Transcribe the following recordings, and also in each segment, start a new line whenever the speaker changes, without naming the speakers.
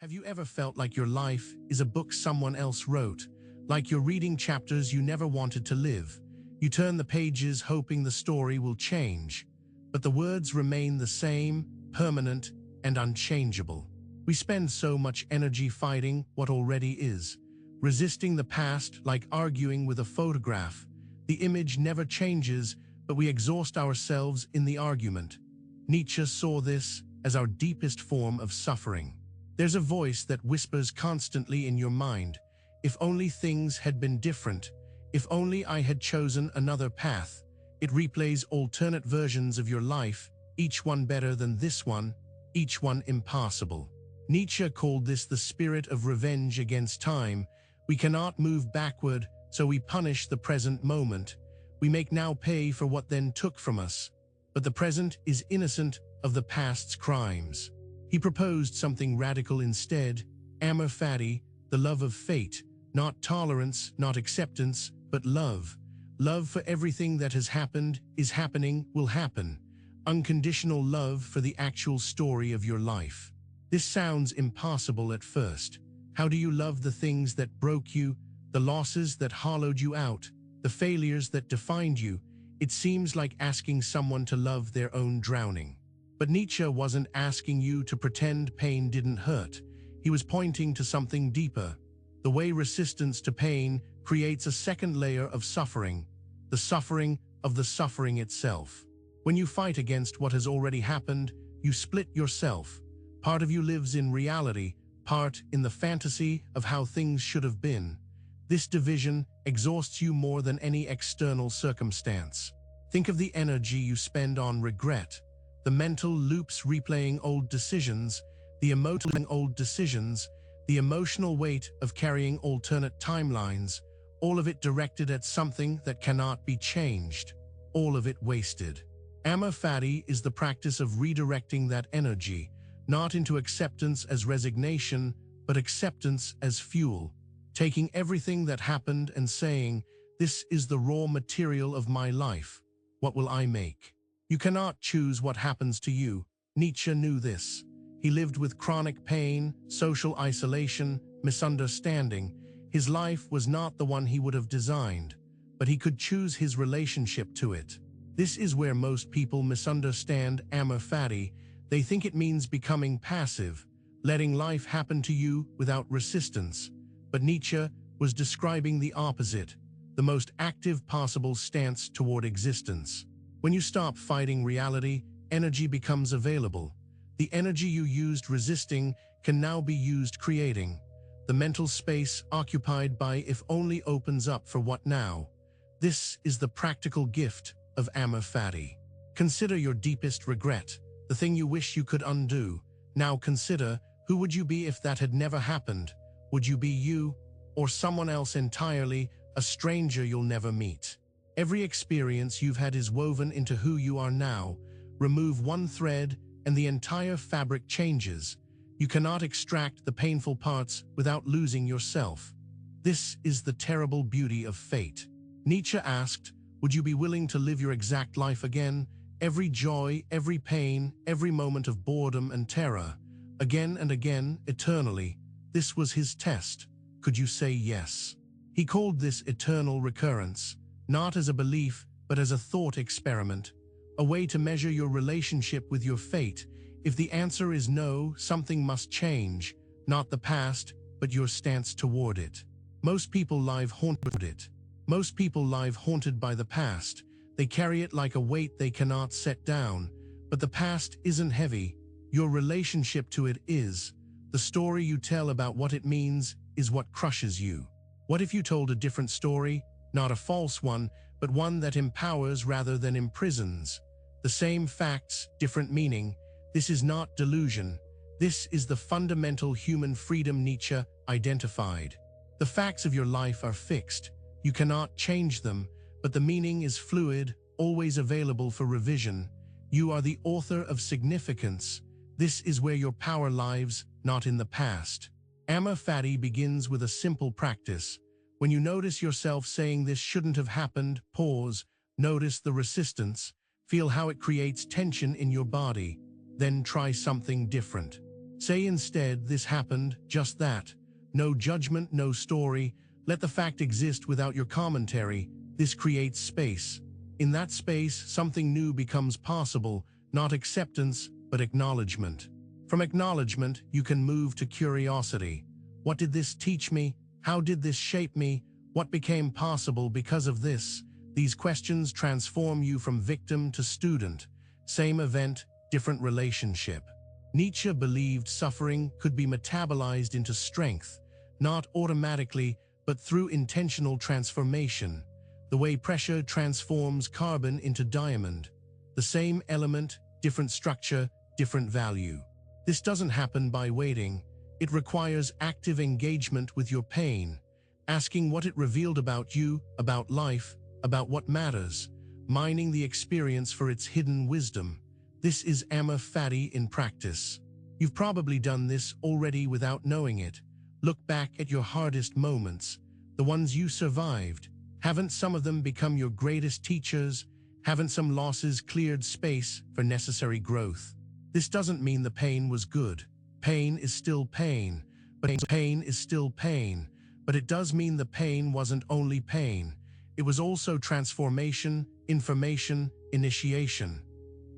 Have you ever felt like your life is a book someone else wrote, like you're reading chapters you never wanted to live? You turn the pages hoping the story will change, but the words remain the same, permanent, and unchangeable. We spend so much energy fighting what already is, resisting the past like arguing with a photograph. The image never changes, but we exhaust ourselves in the argument. Nietzsche saw this as our deepest form of suffering. There's a voice that whispers constantly in your mind, if only things had been different, if only I had chosen another path. It replays alternate versions of your life, each one better than this one, each one impossible. Nietzsche called this the spirit of revenge against time. We cannot move backward, so we punish the present moment. We make now pay for what then took from us. But the present is innocent of the past's crimes. He proposed something radical instead, amor fati, the love of fate, not tolerance, not acceptance, but love. Love for everything that has happened, is happening, will happen. Unconditional love for the actual story of your life. This sounds impossible at first. How do you love the things that broke you, the losses that hollowed you out, the failures that defined you? It seems like asking someone to love their own drowning. But Nietzsche wasn't asking you to pretend pain didn't hurt. He was pointing to something deeper. The way resistance to pain creates a second layer of suffering, the suffering of the suffering itself. When you fight against what has already happened, you split yourself. Part of you lives in reality, part in the fantasy of how things should have been. This division exhausts you more than any external circumstance. Think of the energy you spend on regret, the mental loops replaying old decisions, the emotional weight of carrying alternate timelines, all of it directed at something that cannot be changed, all of it wasted. Amor fati is the practice of redirecting that energy, not into acceptance as resignation, but acceptance as fuel, taking everything that happened and saying, this is the raw material of my life. What will I make? You cannot choose what happens to you. Nietzsche knew this. He lived with chronic pain, social isolation, misunderstanding. His life was not the one he would have designed, but he could choose his relationship to it. This is where most people misunderstand amor fati. They think it means becoming passive, letting life happen to you without resistance. But Nietzsche was describing the opposite, the most active possible stance toward existence. When you stop fighting reality, energy becomes available. The energy you used resisting can now be used creating. The mental space occupied by if only opens up for what now. This is the practical gift of amor fati. Consider your deepest regret, the thing you wish you could undo. Now consider, who would you be if that had never happened? Would you be you, or someone else entirely, a stranger you'll never meet? Every experience you've had is woven into who you are now. Remove one thread, and the entire fabric changes. You cannot extract the painful parts without losing yourself. This is the terrible beauty of fate. Nietzsche asked, would you be willing to live your exact life again? Every joy, every pain, every moment of boredom and terror. Again and again, eternally. This was his test. Could you say yes? He called this eternal recurrence, not as a belief, but as a thought experiment, a way to measure your relationship with your fate. If the answer is no, something must change, not the past, but your stance toward it. Most people live haunted by the past. They carry it like a weight they cannot set down. But the past isn't heavy. Your relationship to it is. The story you tell about what it means is what crushes you. What if you told a different story? Not a false one, but one that empowers rather than imprisons. The same facts, different meaning. This is not delusion. This is the fundamental human freedom Nietzsche identified. The facts of your life are fixed. You cannot change them, but the meaning is fluid, always available for revision. You are the author of significance. This is where your power lies, not in the past. Amor fati begins with a simple practice. When you notice yourself saying this shouldn't have happened, pause, notice the resistance, feel how it creates tension in your body, then try something different. Say instead, this happened, just that. No judgment, no story. Let the fact exist without your commentary. This creates space. In that space, something new becomes possible, not acceptance, but acknowledgement. From acknowledgement, you can move to curiosity. What did this teach me? How did this shape me? What became possible because of this? These questions transform you from victim to student. Same event, different relationship. Nietzsche believed suffering could be metabolized into strength, not automatically, but through intentional transformation. The way pressure transforms carbon into diamond. The same element, different structure, different value. This doesn't happen by waiting. It requires active engagement with your pain, asking what it revealed about you, about life, about what matters, mining the experience for its hidden wisdom. This is amor fati in practice. You've probably done this already without knowing it. Look back at your hardest moments, the ones you survived. Haven't some of them become your greatest teachers? Haven't some losses cleared space for necessary growth? This doesn't mean the pain was good. Pain is still pain, but pain is still pain. But it does mean the pain wasn't only pain. It was also transformation, information, initiation.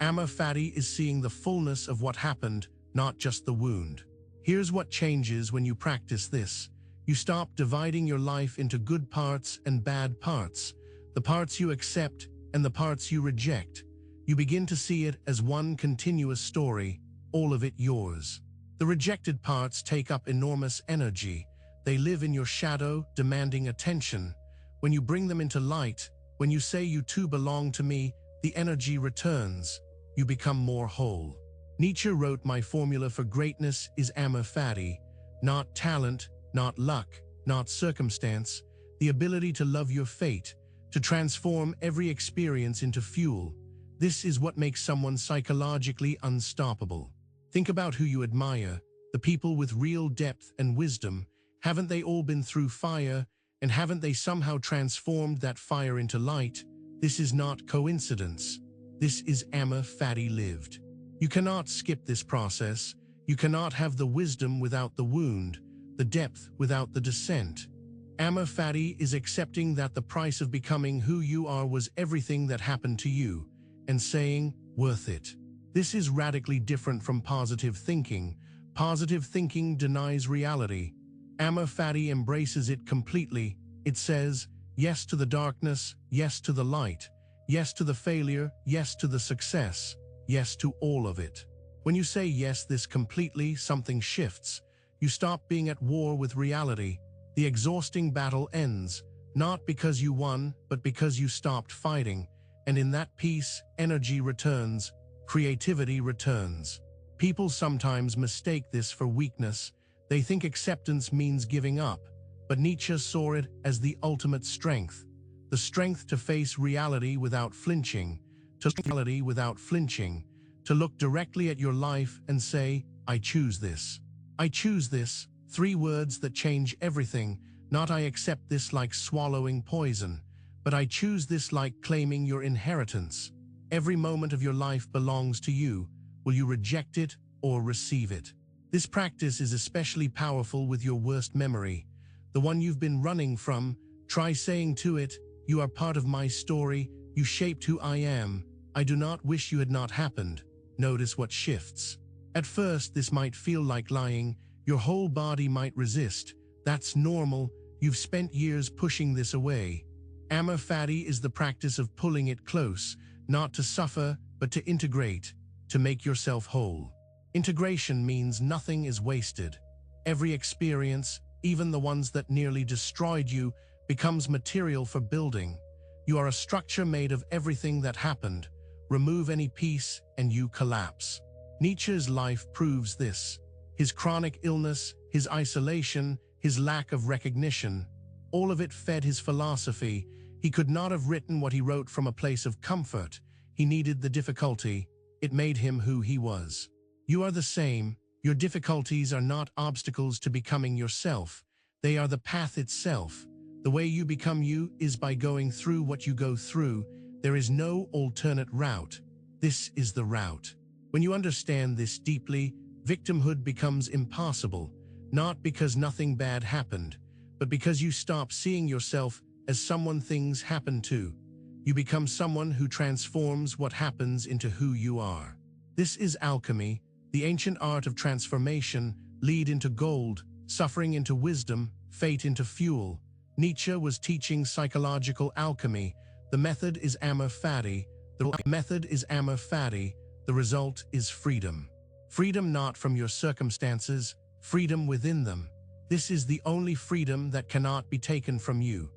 Amor fati is seeing the fullness of what happened, not just the wound. Here's what changes when you practice this. You stop dividing your life into good parts and bad parts, the parts you accept and the parts you reject. You begin to see it as one continuous story, all of it yours. The rejected parts take up enormous energy. They live in your shadow, demanding attention. When you bring them into light, when you say you too belong to me, the energy returns. You become more whole. Nietzsche wrote, "My formula for greatness is amor fati, not talent, not luck, not circumstance, the ability to love your fate, to transform every experience into fuel. This is what makes someone psychologically unstoppable." Think about who you admire, the people with real depth and wisdom. Haven't they all been through fire, and haven't they somehow transformed that fire into light? This is not coincidence. This is amor fati lived. You cannot skip this process. You cannot have the wisdom without the wound, the depth without the descent. Amor fati is accepting that the price of becoming who you are was everything that happened to you, and saying, worth it. This is radically different from positive thinking. Positive thinking denies reality. Amor fati embraces it completely. It says, yes to the darkness, yes to the light, yes to the failure, yes to the success, yes to all of it. When you say yes this completely, something shifts. You stop being at war with reality. The exhausting battle ends, not because you won, but because you stopped fighting. And in that peace, energy returns, creativity returns. People sometimes mistake this for weakness. They think acceptance means giving up. But Nietzsche saw it as the ultimate strength. The strength to face reality without flinching, to look directly at your life and say, I choose this. I choose this. 3 words that change everything. Not I accept this like swallowing poison, but I choose this like claiming your inheritance. Every moment of your life belongs to you. Will you reject it or receive it? This practice is especially powerful with your worst memory, the one you've been running from. Try saying to it, you are part of my story, you shaped who I am. I do not wish you had not happened. Notice what shifts. At first, this might feel like lying. Your whole body might resist. That's normal. You've spent years pushing this away. Amor fati is the practice of pulling it close, not to suffer, but to integrate, to make yourself whole. Integration means nothing is wasted. Every experience, even the ones that nearly destroyed you, becomes material for building. You are a structure made of everything that happened. Remove any piece and you collapse. Nietzsche's life proves this. His chronic illness, his isolation, his lack of recognition, all of it fed his philosophy. He could not have written what he wrote from a place of comfort. He needed the difficulty. It made him who he was. You are the same. Your difficulties are not obstacles to becoming yourself. They are the path itself. The way you become you is by going through what you go through. There is no alternate route. This is the route. When you understand this deeply, Victimhood becomes impossible, not because nothing bad happened, but because you stop seeing yourself as someone things happen to. You become someone who transforms what happens into who you are. This is alchemy, the ancient art of transformation, lead into gold, suffering into wisdom, fate into fuel. Nietzsche was teaching psychological alchemy. The method is amor fati. The result is freedom. Freedom not from your circumstances, freedom within them. This is the only freedom that cannot be taken from you.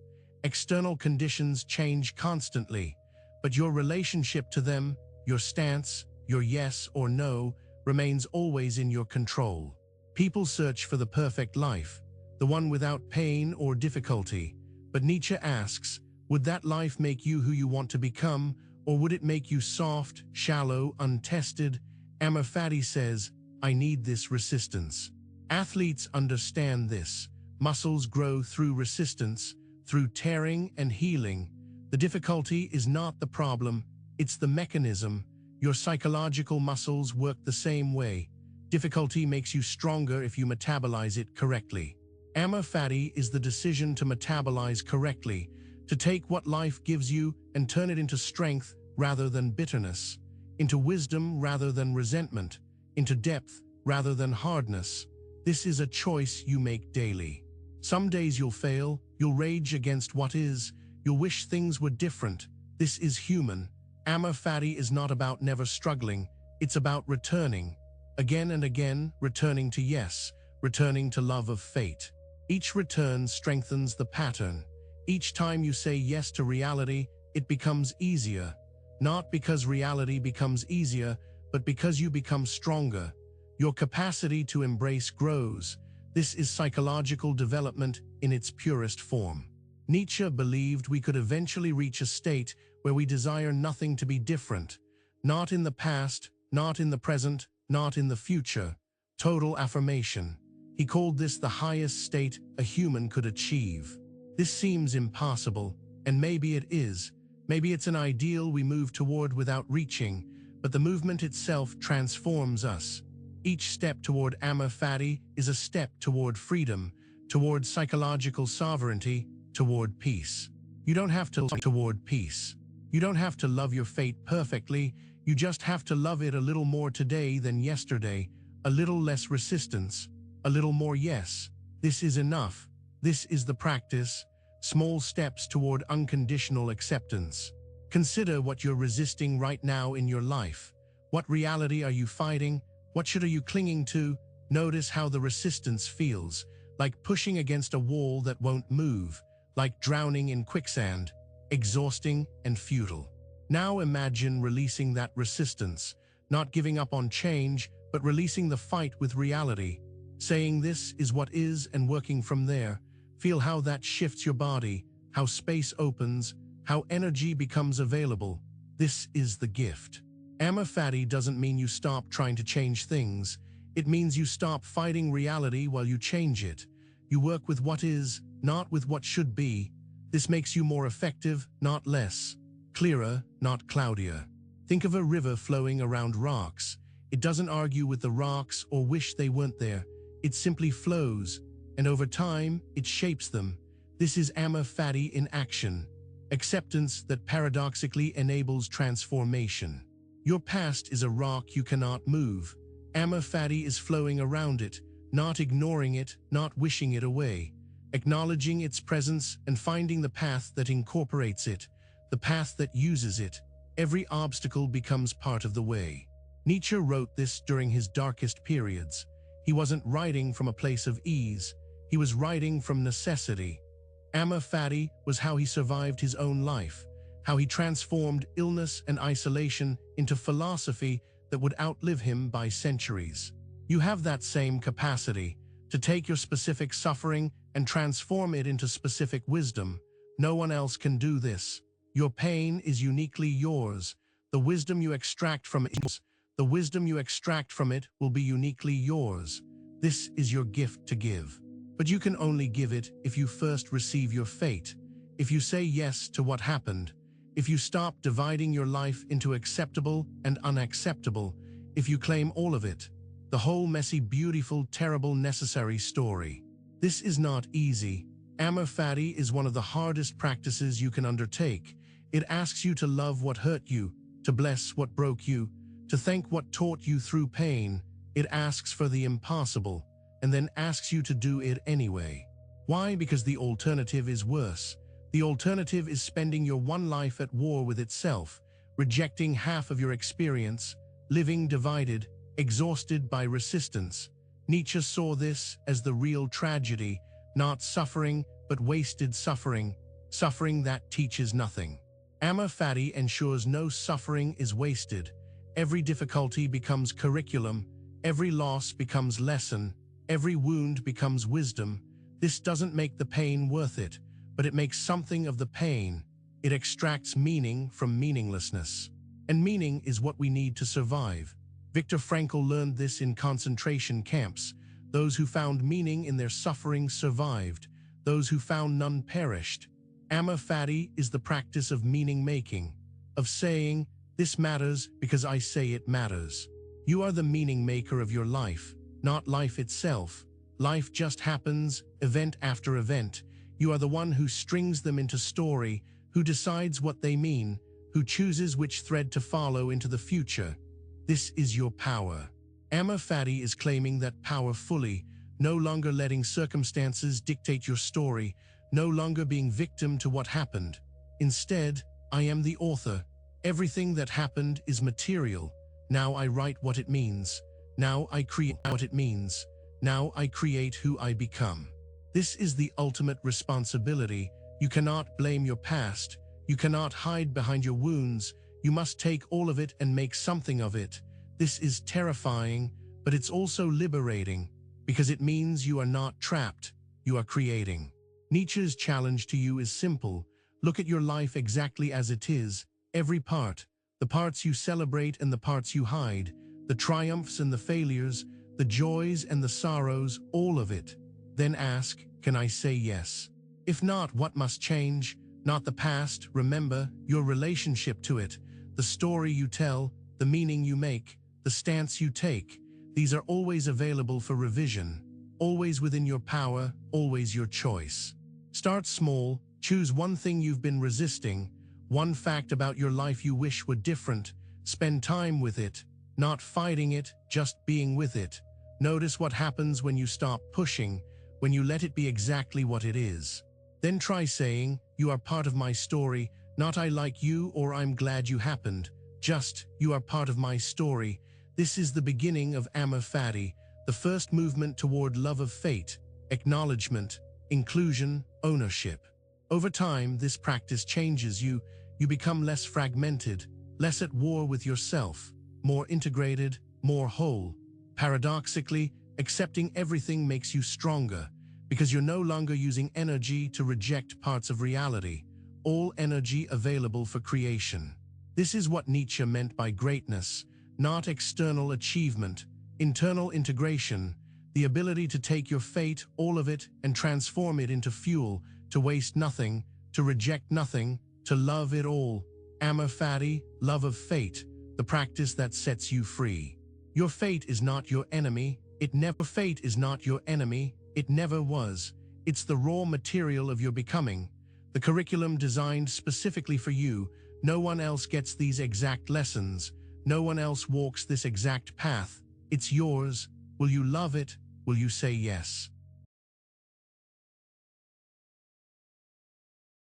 External conditions change constantly, but your relationship to them, your stance, your yes or no, remains always in your control. People search for the perfect life, the one without pain or difficulty. But Nietzsche asks, would that life make you who you want to become, or would it make you soft, shallow, untested? Amor fati says, I need this resistance. Athletes understand this. Muscles grow through resistance, through tearing and healing. The difficulty is not the problem, it's the mechanism. Your psychological muscles work the same way. Difficulty makes you stronger if you metabolize it correctly. Amor fati is the decision to metabolize correctly, to take what life gives you and turn it into strength rather than bitterness, into wisdom rather than resentment, into depth rather than hardness. This is a choice you make daily. Some days you'll fail, you'll rage against what is, you'll wish things were different. This is human. Amor fati is not about never struggling, it's about returning. Again and again, returning to yes, returning to love of fate. Each return strengthens the pattern. Each time you say yes to reality, it becomes easier. Not because reality becomes easier, but because you become stronger. Your capacity to embrace grows. This is psychological development in its purest form. Nietzsche believed we could eventually reach a state where we desire nothing to be different. Not in the past, not in the present, not in the future. Total affirmation. He called this the highest state a human could achieve. This seems impossible, and maybe it is. Maybe it's an ideal we move toward without reaching, but the movement itself transforms us. Each step toward amor fati is a step toward freedom, toward psychological sovereignty, toward peace. You don't have to toward peace. You don't have to love your fate perfectly. You just have to love it a little more today than yesterday, a little less resistance, a little more yes. This is enough. This is the practice. Small steps toward unconditional acceptance. Consider what you're resisting right now in your life. What reality are you fighting? What are you clinging to? Notice how the resistance feels, like pushing against a wall that won't move, like drowning in quicksand, exhausting and futile. Now imagine releasing that resistance, not giving up on change, but releasing the fight with reality, saying this is what is and working from there. Feel how that shifts your body, how space opens, how energy becomes available. This is the gift. Amor fati doesn't mean you stop trying to change things. It means you stop fighting reality while you change it. You work with what is, not with what should be. This makes you more effective, not less. Clearer, not cloudier. Think of a river flowing around rocks. It doesn't argue with the rocks or wish they weren't there. It simply flows, and over time, it shapes them. This is amor fati in action. Acceptance that paradoxically enables transformation. Your past is a rock you cannot move. Amor fati is flowing around it, not ignoring it, not wishing it away. Acknowledging its presence and finding the path that incorporates it, the path that uses it. Every obstacle becomes part of the way. Nietzsche wrote this during his darkest periods. He wasn't writing from a place of ease. He was writing from necessity. Amor fati was how he survived his own life, how he transformed illness and isolation into philosophy that would outlive him by centuries. You have that same capacity to take your specific suffering and transform it into specific wisdom. No one else can do this. Your pain is uniquely yours. The wisdom you extract from it will be uniquely yours. This is your gift to give. But you can only give it if you first receive your fate, if you say yes to what happened, if you stop dividing your life into acceptable and unacceptable, if you claim all of it. The whole messy, beautiful, terrible, necessary story. This is not easy. Amor fati is one of the hardest practices you can undertake. It asks you to love what hurt you, to bless what broke you, to thank what taught you through pain. It asks for the impossible, and then asks you to do it anyway. Why? Because the alternative is worse. The alternative is spending your one life at war with itself, rejecting half of your experience, living divided, exhausted by resistance. Nietzsche saw this as the real tragedy, not suffering, but wasted suffering, suffering that teaches nothing. Amor fati ensures no suffering is wasted. Every difficulty becomes curriculum, every loss becomes lesson, every wound becomes wisdom. This doesn't make the pain worth it, but it makes something of the pain. It extracts meaning from meaninglessness. And meaning is what we need to survive. Viktor Frankl learned this in concentration camps. Those who found meaning in their suffering survived. Those who found none perished. Amor fati is the practice of meaning-making, of saying, this matters because I say it matters. You are the meaning maker of your life, not life itself. Life just happens, event after event. You are the one who strings them into story, who decides what they mean, who chooses which thread to follow into the future. This is your power. Amor fati is claiming that power fully, no longer letting circumstances dictate your story, no longer being victim to what happened. Instead, I am the author. Everything that happened is material. Now I write what it means. Now I create what it means. Now I create who I become. This is the ultimate responsibility. You cannot blame your past. You cannot hide behind your wounds. You must take all of it and make something of it. This is terrifying, but it's also liberating, because it means you are not trapped. You are creating. Nietzsche's challenge to you is simple. Look at your life exactly as it is. Every part. The parts you celebrate and the parts you hide. The triumphs and the failures. The joys and the sorrows. All of it. Then ask, can I say yes? If not, what must change? Not the past, remember, your relationship to it. The story you tell, the meaning you make, the stance you take. These are always available for revision. Always within your power, always your choice. Start small, choose one thing you've been resisting, one fact about your life you wish were different. Spend time with it, not fighting it, just being with it. Notice what happens when you stop pushing, when you let it be exactly what it is. Then try saying, you are part of my story, not I like you or I'm glad you happened. Just, you are part of my story. This is the beginning of Amor fati, the first movement toward love of fate, acknowledgement, inclusion, ownership. Over time, this practice changes you. You become less fragmented, less at war with yourself, more integrated, more whole. Paradoxically, accepting everything makes you stronger, because you're no longer using energy to reject parts of reality, all energy available for creation. This is what Nietzsche meant by greatness, not external achievement, internal integration, the ability to take your fate, all of it, and transform it into fuel, to waste nothing, to reject nothing, to love it all. Amor fati, love of fate, the practice that sets you free. Your fate is not your enemy. Fate is not your enemy. It never was. It's the raw material of your becoming. The curriculum designed specifically for you. No one else gets these exact lessons. No one else walks this exact path. It's yours. Will you love it? Will you say yes?